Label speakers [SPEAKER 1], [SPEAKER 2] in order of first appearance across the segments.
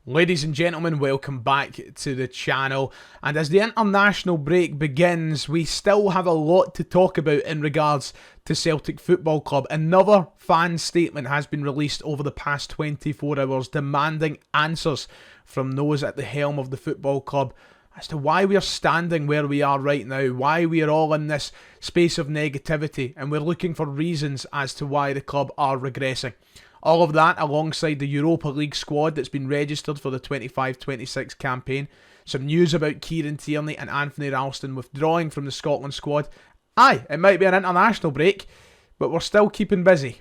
[SPEAKER 1] Ladies and gentlemen, welcome back to the channel, and as the international break begins, we still have a lot to talk about in regards to Celtic Football Club. Another fan statement has been released over the past 24 hours demanding answers from those at the helm of the football club as to why we are standing where we are right now, why we are all in this space of negativity, and we're looking for reasons as to why the club are regressing. All of that alongside the Europa League squad that's been registered for the 25-26 campaign. Some news about Kieran Tierney and Anthony Ralston withdrawing from the Scotland squad. Aye, it might be an international break, but we're still keeping busy.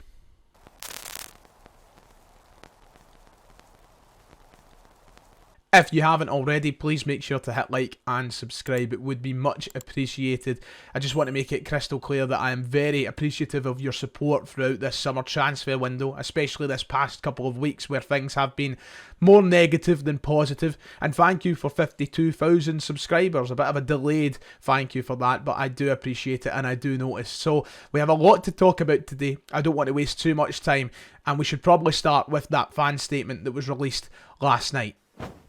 [SPEAKER 1] If you haven't already, please make sure to hit like and subscribe. It would be much appreciated. I just want to make it crystal clear that I am very appreciative of your support throughout this summer transfer window, especially this past couple of weeks where things have been more negative than positive. And thank you for 52,000 subscribers. A bit of a delayed thank you for that, but I do appreciate it and I do notice. So we have a lot to talk about today. I don't want to waste too much time, and we should probably start with that fan statement that was released last night.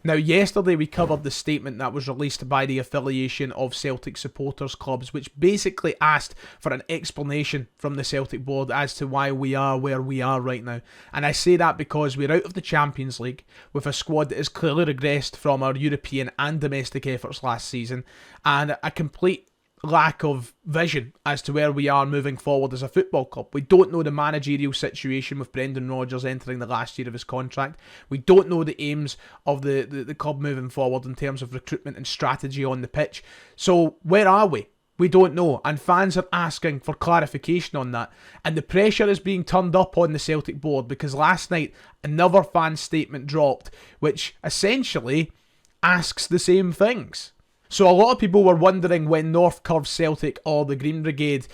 [SPEAKER 1] Now, yesterday we covered the statement that was released by the affiliation of Celtic supporters clubs, which basically asked for an explanation from the Celtic board as to why we are where we are right now. And I say that because we're out of the Champions League with a squad that has clearly regressed from our European and domestic efforts last season, and a complete lack of vision as to where we are moving forward as a football club. We don't know the managerial situation with Brendan Rodgers entering the last year of his contract. We don't know the aims of the club moving forward in terms of recruitment and strategy on the pitch. So where are we? We don't know, and fans are asking for clarification on that. And the pressure is being turned up on the Celtic board because last night another fan statement dropped which essentially asks the same things. So a lot of people were wondering when North Curve Celtic or the Green Brigade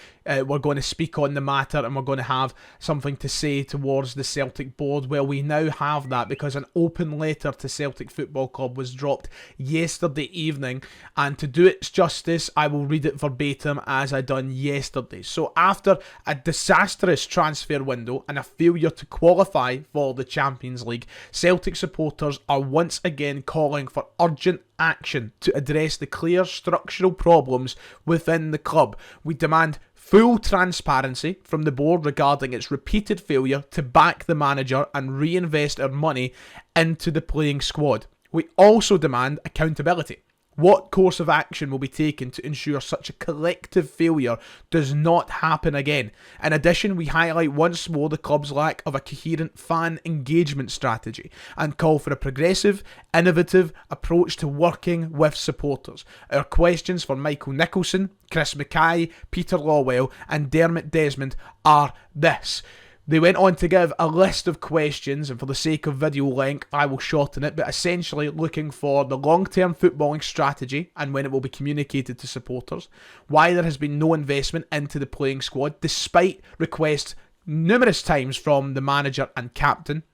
[SPEAKER 1] were going to speak on the matter and were going to have something to say towards the Celtic board. Well, we now have that because an open letter to Celtic Football Club was dropped yesterday evening, and to do its justice, I will read it verbatim as I done yesterday. So after a disastrous transfer window and a failure to qualify for the Champions League, Celtic supporters are once again calling for urgent action to address the clear structural problems within the club. We demand full transparency from the board regarding its repeated failure to back the manager and reinvest our money into the playing squad. We also demand accountability. What course of action will be taken to ensure such a collective failure does not happen again? In addition, we highlight once more the club's lack of a coherent fan engagement strategy and call for a progressive, innovative approach to working with supporters. Our questions for Michael Nicholson, Chris Mackay, Peter Lawwell and Dermot Desmond are this. They went on to give a list of questions, and for the sake of video length, I will shorten it, but essentially looking for the long-term footballing strategy and when it will be communicated to supporters, why there has been no investment into the playing squad, despite requests numerous times from the manager and captain,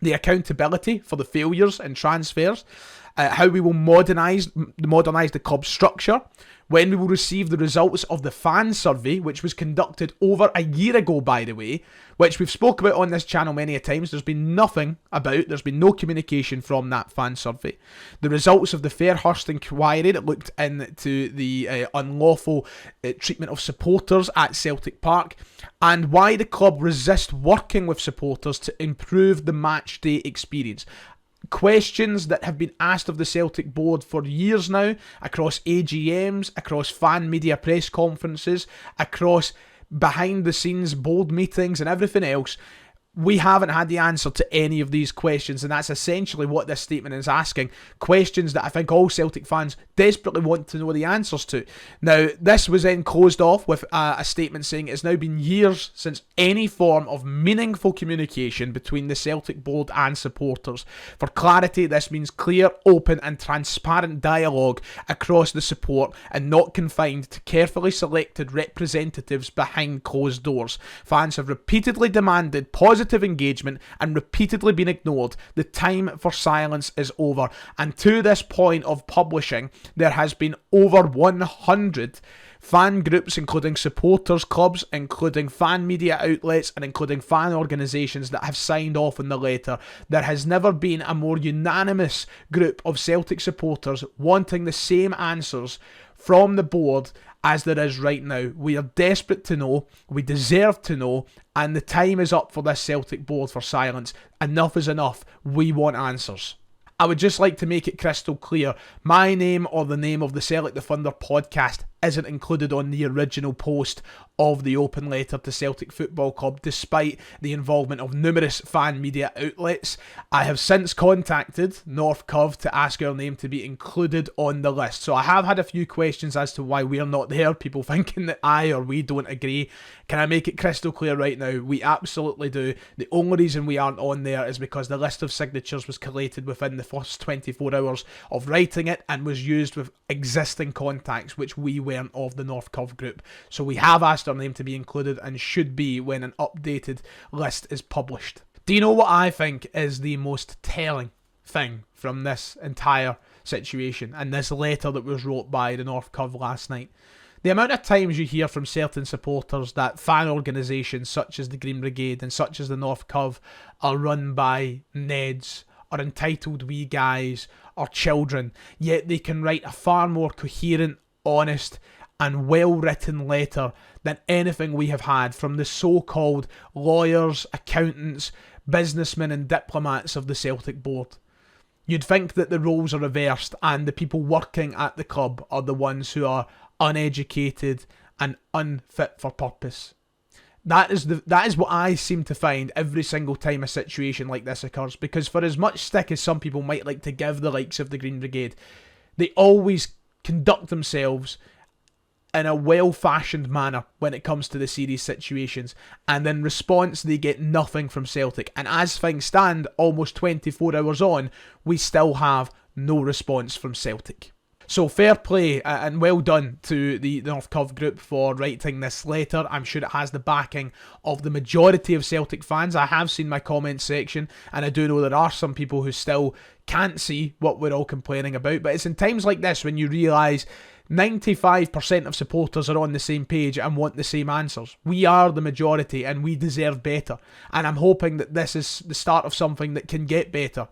[SPEAKER 1] the accountability for the failures and transfers, how we will modernise the club structure, when we will receive the results of the fan survey, which was conducted over a year ago, by the way, which we've spoke about on this channel many a times. There's been there's been no communication from that fan survey. The results of the Fairhurst inquiry that looked into the unlawful treatment of supporters at Celtic Park, and why the club resist working with supporters to improve the match day experience. Questions that have been asked of the Celtic board for years now, across AGMs, across fan media press conferences, across behind the scenes board meetings and everything else. We haven't had the answer to any of these questions, and that's essentially what this statement is asking. Questions that I think all Celtic fans desperately want to know the answers to. Now, this was then closed off with a statement saying it's now been years since any form of meaningful communication between the Celtic board and supporters. For clarity, this means clear, open and transparent dialogue across the support and not confined to carefully selected representatives behind closed doors. Fans have repeatedly demanded positive engagement and repeatedly been ignored. The time for silence is over. And to this point of publishing, there has been over 100 fan groups, including supporters clubs, including fan media outlets, and including fan organisations that have signed off on the letter. There has never been a more unanimous group of Celtic supporters wanting the same answers from the board as there is right now. We are desperate to know, we deserve to know, and the time is up for this Celtic board for silence. Enough is enough. We want answers. I would just like to make it crystal clear, my name or the name of the Celtic the Thunder podcast isn't included on the original post of the open letter to Celtic Football Club, despite the involvement of numerous fan media outlets. I have since contacted North Cov to ask our name to be included on the list. So I have had a few questions as to why we're not there, people thinking that I or we don't agree. Can I make it crystal clear right now? We absolutely do. The only reason we aren't on there is because the list of signatures was collated within the first 24 hours of writing it and was used with existing contacts, which we weren't of the North Cov group. So we have asked our name to be included and should be when an updated list is published. Do you know what I think is the most telling thing from this entire situation and this letter that was wrote by the North Cov last night? The amount of times you hear from certain supporters that fan organisations such as the Green Brigade and such as the North Cov are run by Neds or entitled wee guys or children, yet they can write a far more coherent, honest and well-written letter than anything we have had from the so-called lawyers, accountants, businessmen and diplomats of the Celtic board. You'd think that the roles are reversed and the people working at the club are the ones who are uneducated and unfit for purpose. That is what I seem to find every single time a situation like this occurs, because for as much stick as some people might like to give the likes of the Green Brigade, they always conduct themselves in a well-fashioned manner when it comes to the serious situations, and in response they get nothing from Celtic. And as things stand, almost 24 hours on, we still have no response from Celtic. So fair play and well done to the North Cov group for writing this letter. I'm sure it has the backing of the majority of Celtic fans. I have seen my comment section and I do know there are some people who still can't see what we're all complaining about. But it's in times like this when you realise 95% of supporters are on the same page and want the same answers. We are the majority and we deserve better. And I'm hoping that this is the start of something that can get better.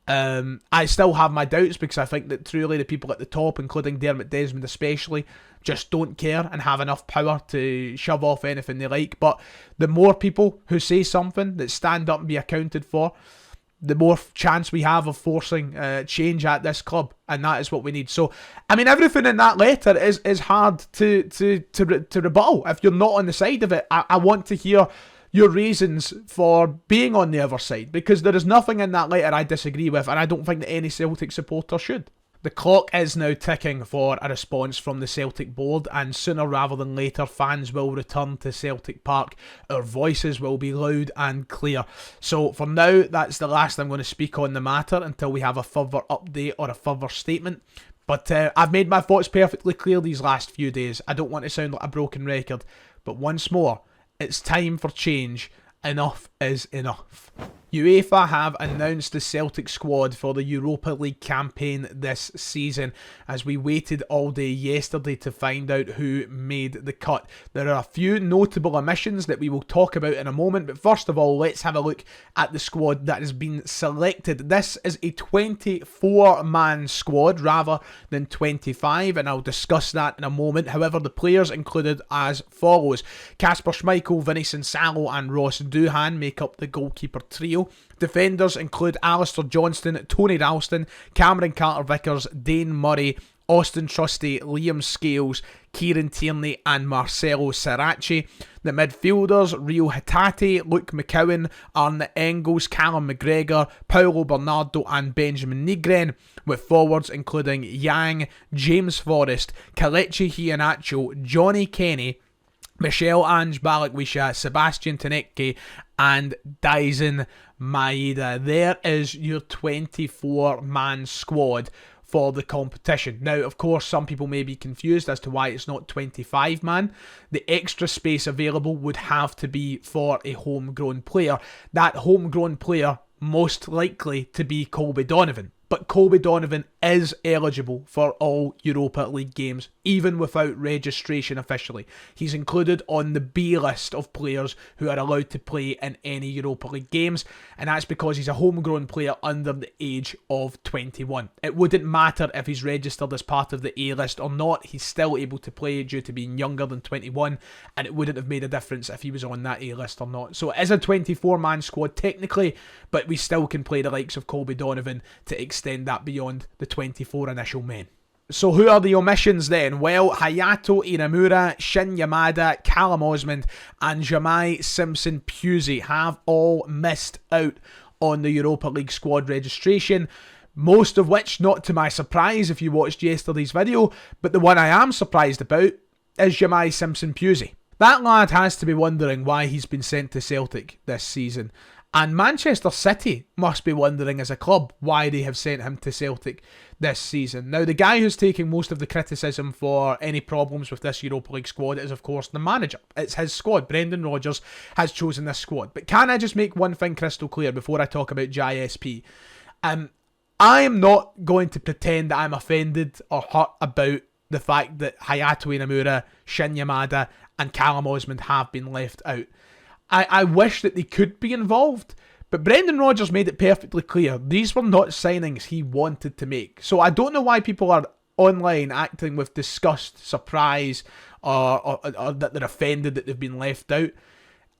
[SPEAKER 1] I still have my doubts because I think that truly the people at the top, including Dermot Desmond especially, just don't care and have enough power to shove off anything they like. But the more people who say something, that stand up and be accounted for, the more chance we have of forcing change at this club, and that is what we need. So, I mean, everything in that letter is hard to rebuttal. If you're not on the side of it, I want to hear your reasons for being on the other side, because there is nothing in that letter I disagree with, and I don't think that any Celtic supporter should. The clock is now ticking for a response from the Celtic board, and sooner rather than later fans will return to Celtic Park. Our voices will be loud and clear. So for now, that's the last I'm going to speak on the matter until we have a further update or a further statement. But I've made my thoughts perfectly clear these last few days. I don't want to sound like a broken record, but once more, it's time for change. Enough is enough. UEFA have announced the Celtic squad for the Europa League campaign this season, as we waited all day yesterday to find out who made the cut. There are a few notable omissions that we will talk about in a moment, but first of all, let's have a look at the squad that has been selected. This is a 24-man squad rather than 25, and I'll discuss that in a moment. However, the players included as follows. Kasper Schmeichel, Vinny Salo and Ross Doohan make up the goalkeeper trio. Defenders include Alistair Johnston, Tony Ralston, Cameron Carter-Vickers, Dane Murray, Austin Trusty, Liam Scales, Kieran Tierney and Marcelo Sarachi. The midfielders, Rio Hatate, Luke McCowan, Arne Engels, Callum McGregor, Paulo Bernardo and Benjamin Nigren, with forwards including Yang, James Forrest, Kelechi Iheanacho, Johnny Kenny, Michel Ange Balakwisha, Sebastian Taneke and Daisen Maeda. There is your 24-man squad for the competition. Now, of course, some people may be confused as to why it's not 25-man. The extra space available would have to be for a homegrown player. That homegrown player most likely to be Colby Donovan. but Colby Donovan is eligible for all Europa League games, even without registration officially. He's included on the B list of players who are allowed to play in any Europa League games, and that's because he's a homegrown player under the age of 21. It wouldn't matter if he's registered as part of the A list or not, he's still able to play due to being younger than 21, and it wouldn't have made a difference if he was on that A list or not. So it is a 24-man squad technically, but we still can play the likes of Colby Donovan to extend that beyond the 24 initial men. So who are the omissions then? Well, Hayato Inamura, Shin Yamada, Callum Osmond and Jamai Simpson-Pusey have all missed out on the Europa League squad registration. Most of which, not to my surprise if you watched yesterday's video, but the one I am surprised about is Jamai Simpson-Pusey. That lad has to be wondering why he's been sent to Celtic this season. And Manchester City must be wondering as a club why they have sent him to Celtic this season. Now, the guy who's taking most of the criticism for any problems with this Europa League squad is, of course, the manager. It's his squad. Brendan Rodgers has chosen this squad. But can I just make one thing crystal clear before I talk about JSP? I am not going to pretend that I'm offended or hurt about the fact that Hayato Inamura, Shin Yamada and Callum Osmond have been left out. I wish that they could be involved, but Brendan Rodgers made it perfectly clear these were not signings he wanted to make. So I don't know why people are online acting with disgust, surprise, or that they're offended that they've been left out.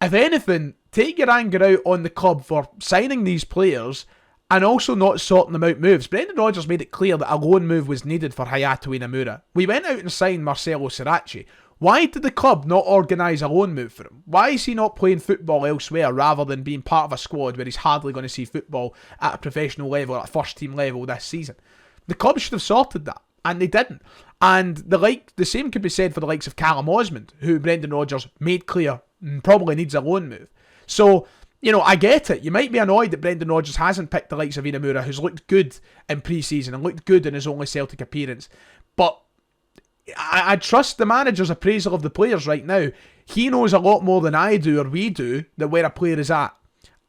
[SPEAKER 1] If anything, take your anger out on the club for signing these players and also not sorting them out moves. Brendan Rodgers made it clear that a loan move was needed for Hayato Inamura. We went out and signed Marcelo Sirachi. Why did the club not organise a loan move for him? Why is he not playing football elsewhere rather than being part of a squad where he's hardly going to see football at a professional level, at a first team level this season? The club should have sorted that, and they didn't. And the same could be said for the likes of Callum Osmond, who Brendan Rodgers made clear probably needs a loan move. So, I get it. You might be annoyed that Brendan Rodgers hasn't picked the likes of Inamura, who's looked good in pre-season and looked good in his only Celtic appearance. But I trust the manager's appraisal of the players right now. He knows a lot more than I do or we do that where a player is at.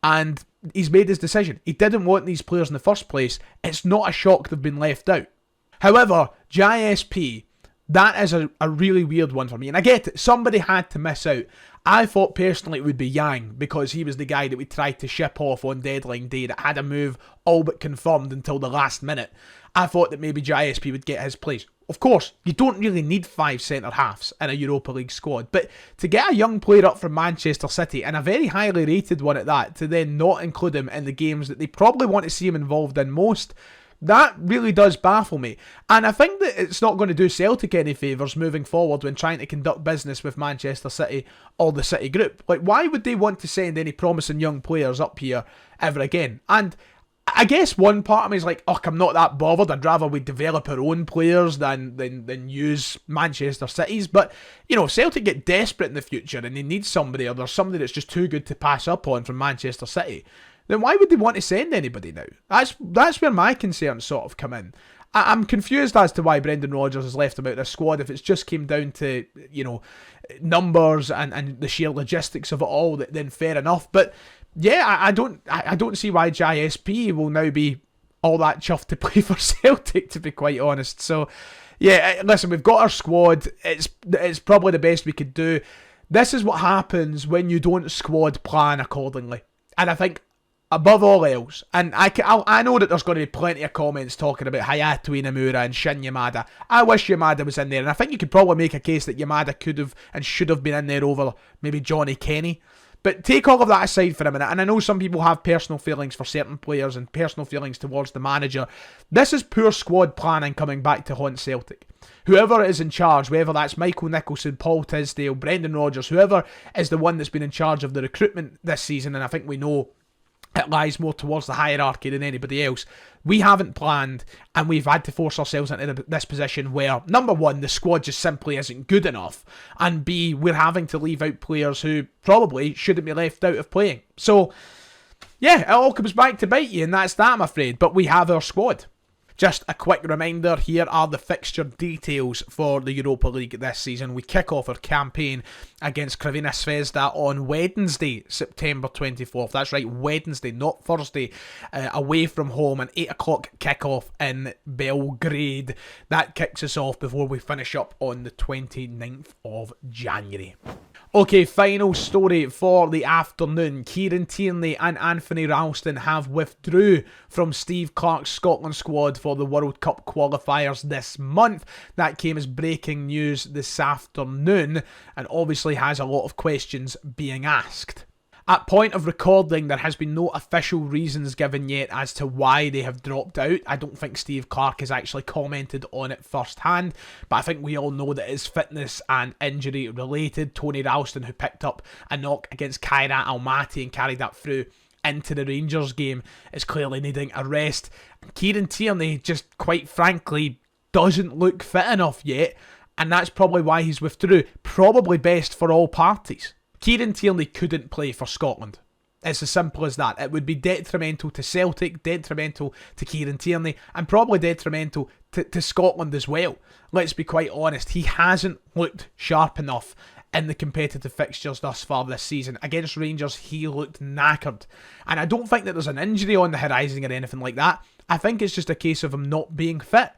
[SPEAKER 1] And he's made his decision. He didn't want these players in the first place. It's not a shock they've been left out. However, JSP, that is a really weird one for me. And I get it. Somebody had to miss out. I thought personally it would be Yang because he was the guy that we tried to ship off on deadline day that had a move all but confirmed until the last minute. I thought that maybe JSP would get his place. Of course, you don't really need 5 centre-halves in a Europa League squad, but to get a young player up from Manchester City, and a very highly rated one at that, to then not include him in the games that they probably want to see him involved in most, that really does baffle me. And I think that it's not going to do Celtic any favours moving forward when trying to conduct business with Manchester City or the City Group. Like, why would they want to send any promising young players up here ever again? And I guess one part of me is like, I'm not that bothered. I'd rather we develop our own players than use Manchester City's. But, if Celtic get desperate in the future and they need somebody, or there's somebody that's just too good to pass up on from Manchester City, then why would they want to send anybody now? That's where my concerns sort of come in. I'm confused as to why Brendan Rodgers has left him out of the squad. If it's just came down to, numbers and the sheer logistics of it all, then fair enough. But yeah, I don't see why JSP will now be all that chuffed to play for Celtic, to be quite honest. So yeah, listen, we've got our squad. It's probably the best we could do. This is what happens when you don't squad plan accordingly. And I think above all else, and I know that there's going to be plenty of comments talking about Hayato Inamura and Shin Yamada. I wish Yamada was in there, and I think you could probably make a case that Yamada could have and should have been in there over maybe Johnny Kenny. But take all of that aside for a minute, and I know some people have personal feelings for certain players and personal feelings towards the manager. This is poor squad planning coming back to haunt Celtic. Whoever is in charge, whether that's Michael Nicholson, Paul Tisdale, Brendan Rodgers, whoever is the one that's been in charge of the recruitment this season, and I think we know it lies more towards the hierarchy than anybody else. We haven't planned, and we've had to force ourselves into this position where, number one, the squad just simply isn't good enough, and B, we're having to leave out players who probably shouldn't be left out of playing. So, yeah, it all comes back to bite you, and that's that, I'm afraid, but we have our squad. Just a quick reminder, here are the fixture details for the Europa League this season. We kick off our campaign against Crvena Zvezda on Wednesday, September 24th. That's right, Wednesday, not Thursday, away from home, an 8 o'clock kickoff in Belgrade. That kicks us off before we finish up on the 29th of January. Okay, final story for the afternoon. Kieran Tierney and Anthony Ralston have withdrew from Steve Clarke's Scotland squad for the World Cup qualifiers this month. That came as breaking news this afternoon and obviously has a lot of questions being asked. At point of recording, there has been no official reasons given yet as to why they have dropped out. I don't think Steve Clarke has actually commented on it firsthand, but I think we all know that it's fitness and injury related. Tony Ralston, who picked up a knock against Kairat Almaty and carried that through into the Rangers game, is clearly needing a rest. Kieran Tierney, just quite frankly, doesn't look fit enough yet, and that's probably why he's withdrew. Probably best for all parties. Kieran Tierney couldn't play for Scotland. It's as simple as that. It would be detrimental to Celtic, detrimental to Kieran Tierney, and probably detrimental to Scotland as well. Let's be quite honest, he hasn't looked sharp enough in the competitive fixtures thus far this season. Against Rangers, he looked knackered. And I don't think that there's an injury on the horizon or anything like that. I think it's just a case of him not being fit.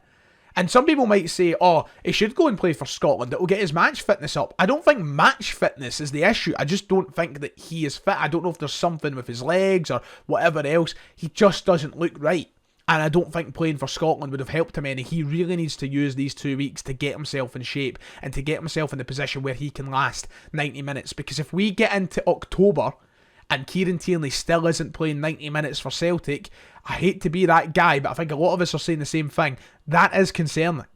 [SPEAKER 1] And some people might say, oh, he should go and play for Scotland. It will get his match fitness up. I don't think match fitness is the issue. I just don't think that he is fit. I don't know if there's something with his legs or whatever else. He just doesn't look right. And I don't think playing for Scotland would have helped him any. He really needs to use these 2 weeks to get himself in shape and to get himself in the position where he can last 90 minutes. Because if we get into October and Kieran Tierney still isn't playing 90 minutes for Celtic, I hate to be that guy, but I think a lot of us are saying the same thing. That is concerning.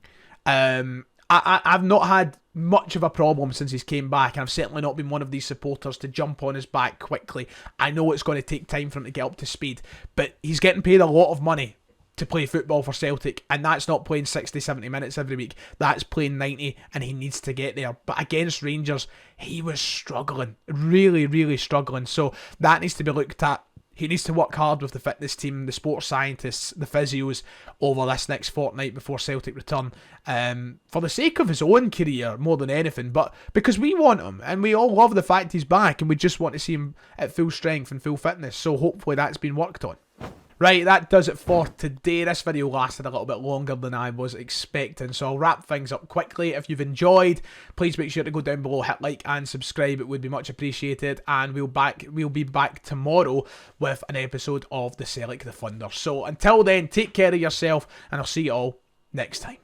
[SPEAKER 1] I've not had much of a problem since he's came back, and I've certainly not been one of these supporters to jump on his back quickly. I know it's going to take time for him to get up to speed, but he's getting paid a lot of money to play football for Celtic, and that's not playing 60, 70 minutes every week. That's playing 90, and he needs to get there. But against Rangers, he was struggling. Really, really struggling. So that needs to be looked at. He needs to work hard with the fitness team, the sports scientists, the physios over this next fortnight before Celtic return, for the sake of his own career more than anything, but because we want him and we all love the fact he's back and we just want to see him at full strength and full fitness, so hopefully that's been worked on. Right, that does it for today. This video lasted a little bit longer than I was expecting, so I'll wrap things up quickly. If you've enjoyed, please make sure to go down below, hit like and subscribe. It would be much appreciated, and we'll be back tomorrow with an episode of the Celtic the Thunder. So until then, take care of yourself, and I'll see you all next time.